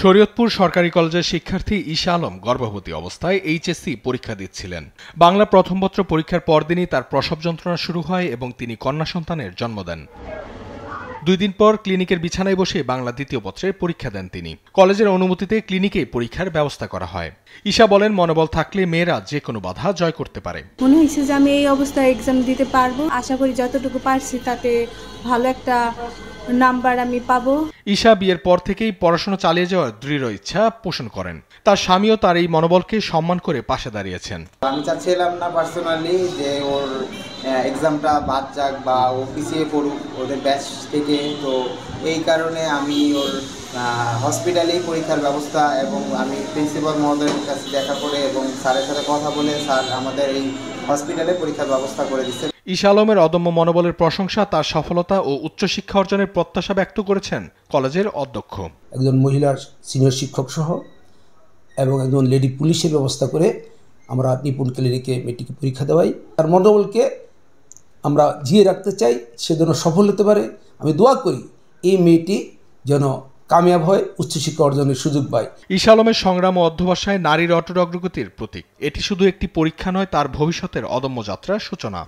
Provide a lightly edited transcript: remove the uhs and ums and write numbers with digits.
শরীয়তপুর সরকারি কলেজের শিক্ষার্থী ঈশা আলম গর্ভবতী অবস্থায় এইচএসসি পরীক্ষা দিচ্ছিলেন। বাংলা প্রথম পত্র পরীক্ষার পরদিনই তার প্রসব যন্ত্রণা শুরু হয় এবং তিনি কন্যা সন্তানের জন্ম দেন। 2 দিন পর ক্লিনিকের বিছানায় বসে বাংলা দ্বিতীয় পত্রের পরীক্ষা দেন তিনি। কলেজের অনুমতিতে ক্লিনিকেই পরীক্ষার ব্যবস্থা করা হয়। ঈশা বলেন, মনোবল থাকলে মেয়েরা যে কোনো বাধা জয় করতে পারে। মনে হয়েছে যে আমি এই অবস্থায় এক্সাম দিতে পারবো। আশা করি যতটুকু পারছি তাতে ভালো একটা নাম্বার আমি পাবো। ঈশা বিয়ের পর থেকেই পড়াশোনা চালিয়ে যাওয়ার দৃঢ় ইচ্ছা পোষণ করেন। তার স্বামীও তার এই মনোবলকে সম্মান করে পাশে দাঁড়িয়েছেন। আমি চাচ্ছিলাম না পার্সোনালি যে ওর এক্সামটা বাদ যাক বা ও পিছিয়ে পড়ুক ওদের ব্যাচ থেকে, তো এই কারণে আমি ওর হসপিটালেই পরীক্ষার ব্যবস্থা এবং আমি প্রিন্সিপাল মহোদয়ের কাছে দেখা করে এবং স্যারের সাথে কথা বলে স্যার আমাদের এই হসপিটালে পরীক্ষার ব্যবস্থা করে দিচ্ছে। ঈশা আলমের অদম্য মনোবলের প্রশংসা, তার সফলতা ও উচ্চশিক্ষা অর্জনের প্রত্যাশা ব্যক্ত করেছেন কলেজের অধ্যক্ষ। একজন মহিলার সিনিয়র শিক্ষক সহ এবং একজন লেডি পুলিশের ব্যবস্থা করে আমরা নিপুণ ক্লিনিকে মেয়েটিকে পরীক্ষা দেওয়াই। তার মনোবলকে আমরা জিয়ে রাখতে চাই, সে যেন সফল হতে পারে। আমি দোয়া করি এই মেয়েটি যেন কামিয়াব হয়, উচ্চশিক্ষা অর্জনের সুযোগ পায়। ঈশা আলমের সংগ্রাম ও অধ্যবসায় নারীর অটল অগ্রগতির প্রতীক। এটি শুধু একটি পরীক্ষা নয়, তার ভবিষ্যতের অদম্য যাত্রার সূচনা।